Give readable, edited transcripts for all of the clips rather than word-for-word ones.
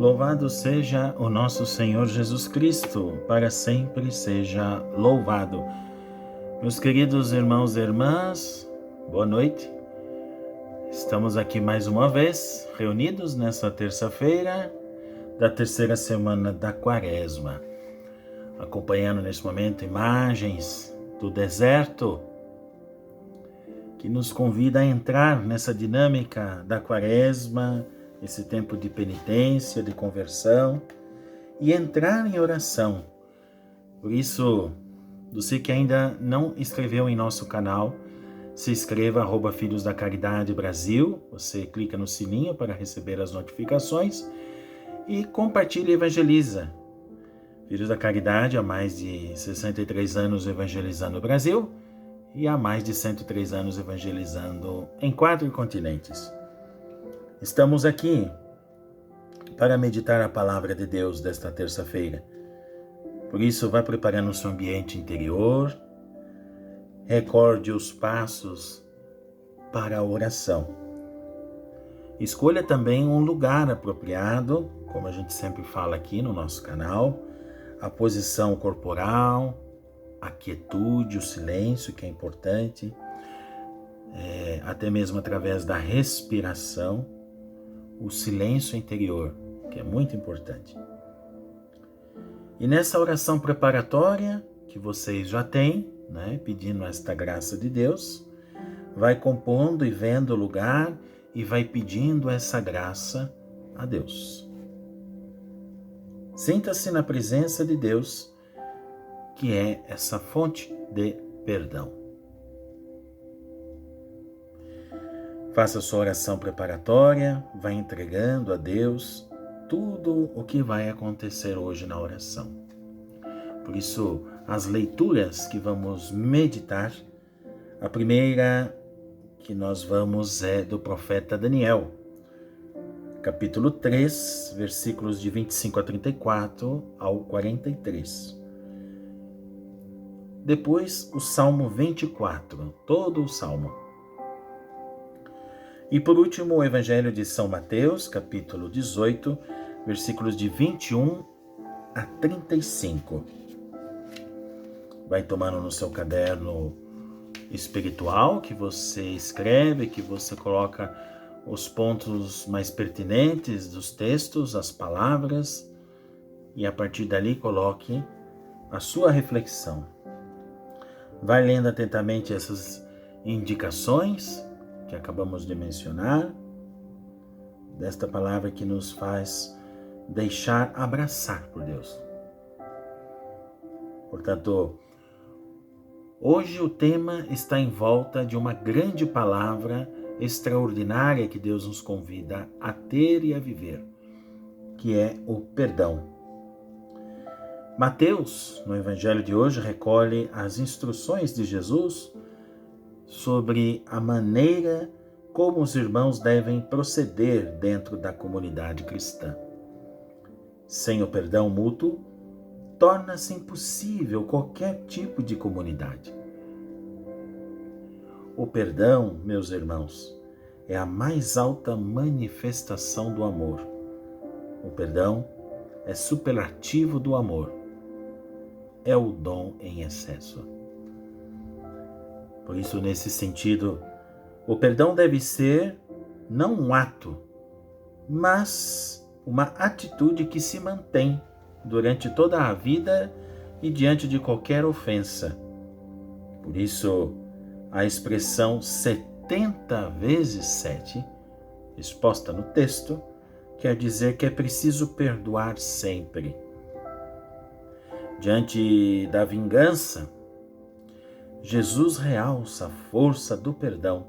Louvado seja o nosso Senhor Jesus Cristo, para sempre seja louvado. Meus queridos irmãos e irmãs, boa noite. Estamos aqui mais uma vez, reunidos nessa terça-feira da terceira semana da Quaresma, acompanhando nesse momento imagens do deserto, que nos convida a entrar nessa dinâmica da Quaresma, esse tempo de penitência, de conversão, e entrar em oração. Por isso, você que ainda não inscreveu em nosso canal, se inscreva, @Filhos da Caridade Brasil, você clica no sininho para receber as notificações e compartilha e evangeliza. Filhos da Caridade há mais de 63 anos evangelizando o Brasil e há mais de 103 anos evangelizando em 4 continentes. Estamos aqui para meditar a palavra de Deus desta terça-feira. Por isso, vá preparando o seu ambiente interior, recorde os passos para a oração. Escolha também um lugar apropriado, como a gente sempre fala aqui no nosso canal, a posição corporal, a quietude, o silêncio, que é importante, até mesmo através da respiração, o silêncio interior, que é muito importante. E nessa oração preparatória, que vocês já têm, pedindo esta graça de Deus, vai compondo e vendo o lugar e vai pedindo essa graça a Deus. Sinta-se na presença de Deus, que é essa fonte de perdão. Faça sua oração preparatória, vai entregando a Deus tudo o que vai acontecer hoje na oração. Por isso, as leituras que vamos meditar, a primeira que nós vamos é do profeta Daniel, capítulo 3, versículos de 25 a 34 ao 43. Depois, o Salmo 24, todo o Salmo. E por último, o Evangelho de São Mateus, capítulo 18, versículos de 21 a 35. Vai tomando no seu caderno espiritual, que você escreve, que você coloca os pontos mais pertinentes dos textos, as palavras, e a partir dali coloque a sua reflexão. Vai lendo atentamente essas indicações que acabamos de mencionar, desta palavra que nos faz deixar abraçar por Deus. Portanto, hoje o tema está em volta de uma grande palavra extraordinária que Deus nos convida a ter e a viver, que é o perdão. Mateus, no Evangelho de hoje, recolhe as instruções de Jesus sobre a maneira como os irmãos devem proceder dentro da comunidade cristã. Sem o perdão mútuo, torna-se impossível qualquer tipo de comunidade. O perdão, meus irmãos, é a mais alta manifestação do amor. O perdão é superlativo do amor. É o dom em excesso. Por isso, nesse sentido, o perdão deve ser não um ato, mas uma atitude que se mantém durante toda a vida e diante de qualquer ofensa. Por isso, a expressão 70 vezes 7, exposta no texto, quer dizer que é preciso perdoar sempre. Diante da vingança, Jesus realça a força do perdão,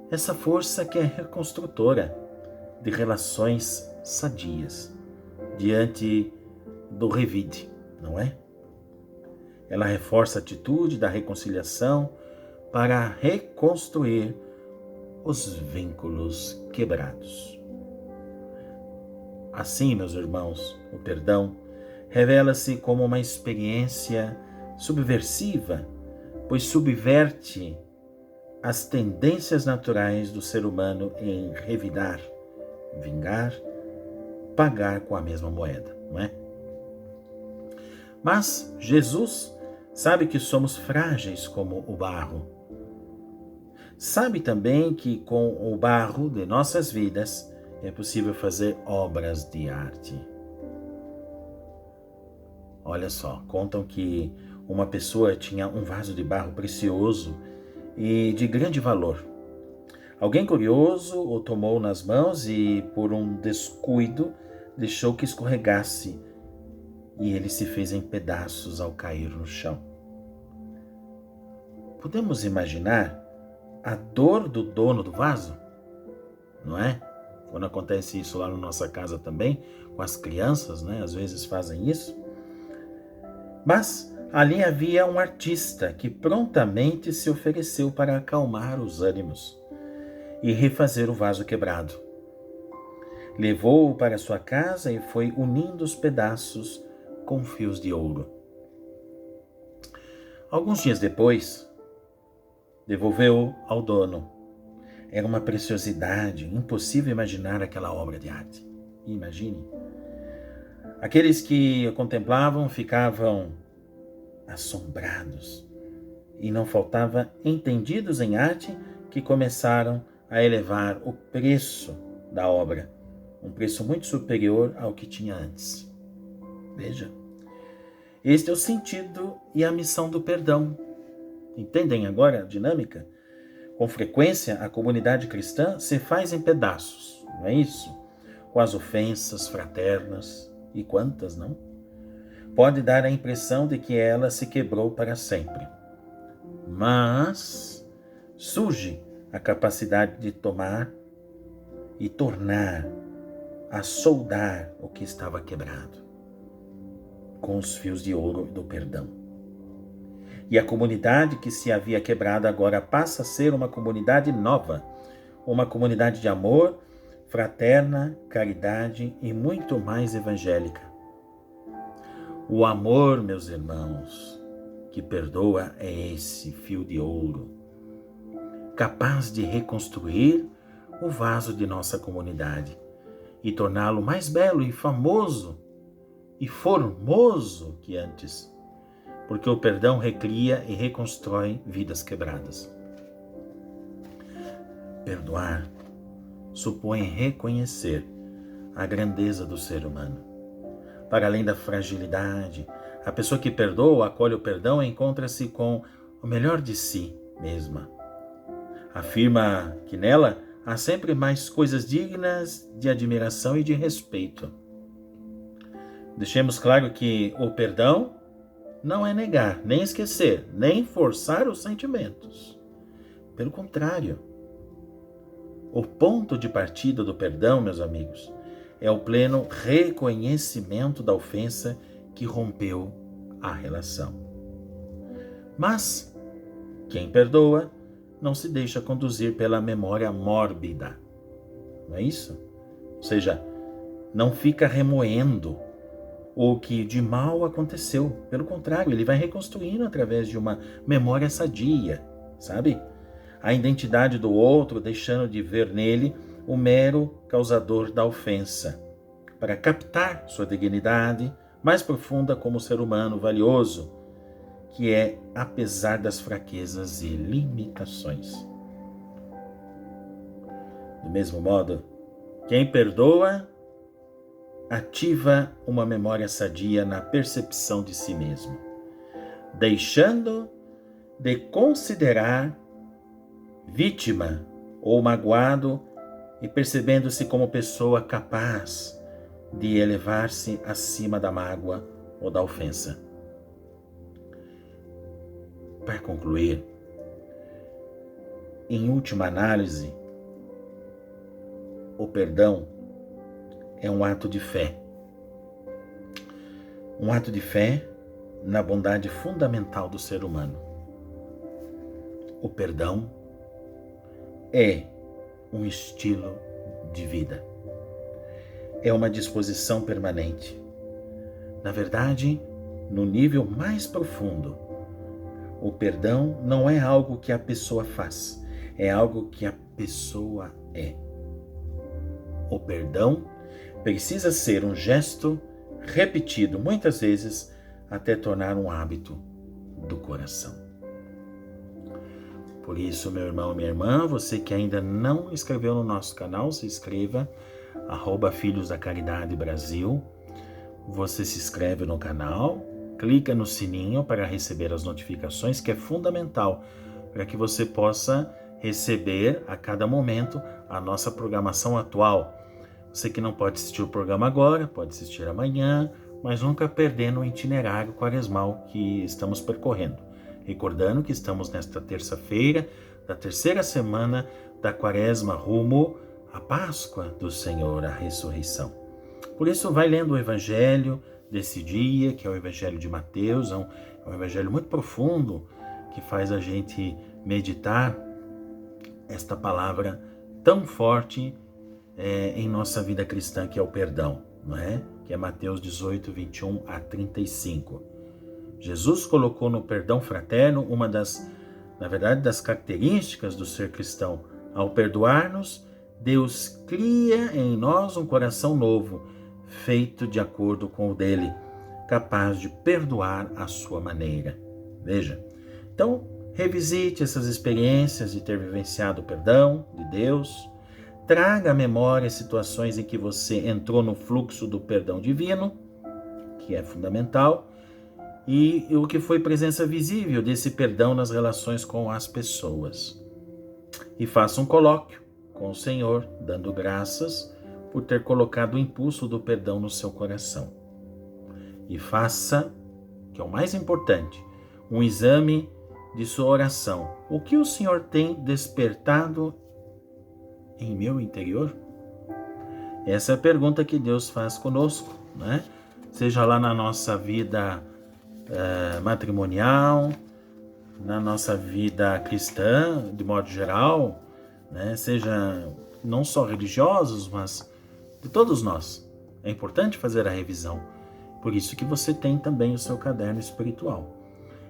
essa força que é reconstrutora de relações sadias, diante do revide, não é? Ela reforça a atitude da reconciliação para reconstruir os vínculos quebrados. Assim, meus irmãos, o perdão revela-se como uma experiência subversiva, pois subverte as tendências naturais do ser humano em revidar, vingar pagar com a mesma moeda, não é? Mas Jesus sabe que somos frágeis como o barro. Sabe também que com o barro de nossas vidas é possível fazer obras de arte. Olha só, contam que uma pessoa tinha um vaso de barro precioso e de grande valor. Alguém curioso o tomou nas mãos e, por um descuido, deixou que escorregasse e ele se fez em pedaços ao cair no chão. Podemos imaginar a dor do dono do vaso? Não é? Quando acontece isso lá na nossa casa também, com as crianças, né? Às vezes fazem isso. Mas ali havia um artista que prontamente se ofereceu para acalmar os ânimos e refazer o vaso quebrado. Levou-o para sua casa e foi unindo os pedaços com fios de ouro. Alguns dias depois, devolveu-o ao dono. Era uma preciosidade, impossível imaginar aquela obra de arte. Imagine. Aqueles que a contemplavam ficavam assombrados e não faltava entendidos em arte que começaram a elevar o preço da obra, um preço muito superior ao que tinha antes. Veja, este é o sentido e a missão do perdão. Entendem agora a dinâmica? Com frequência, a comunidade cristã se faz em pedaços, não é isso? Com as ofensas fraternas, e quantas, não? Pode dar a impressão de que ela se quebrou para sempre. Mas surge a capacidade de tomar e tornar a soldar o que estava quebrado com os fios de ouro do perdão. E a comunidade que se havia quebrado agora passa a ser uma comunidade nova, uma comunidade de amor, fraterna, caridade e muito mais evangélica. O amor, meus irmãos, que perdoa é esse fio de ouro, capaz de reconstruir o vaso de nossa comunidade e torná-lo mais belo e famoso e formoso que antes, porque o perdão recria e reconstrói vidas quebradas. Perdoar supõe reconhecer a grandeza do ser humano. Para além da fragilidade, a pessoa que perdoa, acolhe o perdão, encontra-se com o melhor de si mesma. Afirma que nela há sempre mais coisas dignas de admiração e de respeito. Deixemos claro que o perdão não é negar, nem esquecer, nem forçar os sentimentos. Pelo contrário, o ponto de partida do perdão, meus amigos, é o pleno reconhecimento da ofensa que rompeu a relação. Mas quem perdoa não se deixa conduzir pela memória mórbida, não é isso? Ou seja, não fica remoendo o que de mal aconteceu. Pelo contrário, ele vai reconstruindo através de uma memória sadia, sabe? A identidade do outro, deixando de ver nele o mero causador da ofensa, para captar sua dignidade mais profunda como ser humano valioso, que é apesar das fraquezas e limitações. Do mesmo modo, quem perdoa ativa uma memória sadia na percepção de si mesmo, deixando de considerar vítima ou magoado e percebendo-se como pessoa capaz de elevar-se acima da mágoa ou da ofensa. Para concluir, em última análise, o perdão é um ato de fé. Um ato de fé na bondade fundamental do ser humano. O perdão é um estilo de vida. É uma disposição permanente. Na verdade, no nível mais profundo, o perdão não é algo que a pessoa faz, é algo que a pessoa é. O perdão Precisa ser um gesto repetido muitas vezes até tornar um hábito do coração. Por isso, meu irmão, minha irmã, você que ainda não inscreveu no nosso canal, se inscreva, @Filhos da Caridade Brasil. Você se inscreve no canal, clica no sininho para receber as notificações, que é fundamental para que você possa receber a cada momento a nossa programação atual. Você que não pode assistir o programa agora, pode assistir amanhã, mas nunca perdendo o itinerário quaresmal que estamos percorrendo. Recordando que estamos nesta terça-feira da terceira semana da Quaresma rumo à Páscoa do Senhor, a ressurreição. Por isso, vai lendo o Evangelho desse dia, que é o Evangelho de Mateus, é um Evangelho muito profundo, que faz a gente meditar esta palavra tão forte em nossa vida cristã, que é o perdão, não é? Que é Mateus 18, 21 a 35. Jesus colocou no perdão fraterno uma das características do ser cristão. Ao perdoar-nos, Deus cria em nós um coração novo, feito de acordo com o dele, capaz de perdoar à sua maneira. Veja, então revisite essas experiências de ter vivenciado o perdão de Deus, traga à memória situações em que você entrou no fluxo do perdão divino, que é fundamental, e o que foi presença visível desse perdão nas relações com as pessoas. E faça um colóquio com o Senhor, dando graças por ter colocado o impulso do perdão no seu coração. E faça, que é o mais importante, um exame de sua oração. O que o Senhor tem despertado em meu interior? Essa é a pergunta que Deus faz conosco, né? Seja lá na nossa vida matrimonial, na nossa vida cristã, de modo geral, né? Seja não só religiosos, mas de todos nós. É importante fazer a revisão. Por isso que você tem também o seu caderno espiritual.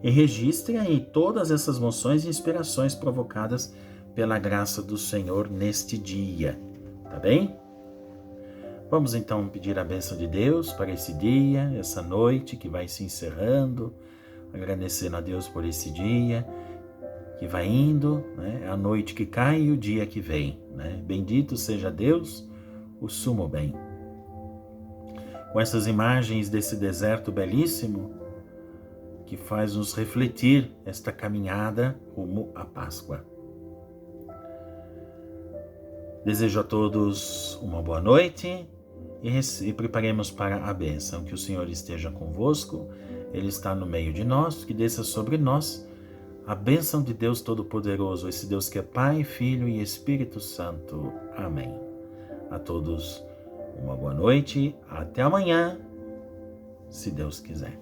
E registre aí todas essas emoções e inspirações provocadas pela graça do Senhor neste dia. Tá bem? Vamos então pedir a bênção de Deus para esse dia, essa noite que vai se encerrando, agradecendo a Deus por esse dia que vai indo, né? A noite que cai e o dia que vem, né? Bendito seja Deus, o sumo bem. Com essas imagens desse deserto belíssimo, que faz nos refletir esta caminhada rumo à Páscoa. Desejo a todos uma boa noite e preparemos para a bênção. Que o Senhor esteja convosco, Ele está no meio de nós, que desça sobre nós a bênção de Deus Todo-Poderoso, esse Deus que é Pai, Filho e Espírito Santo. Amém. A todos uma boa noite, até amanhã, se Deus quiser.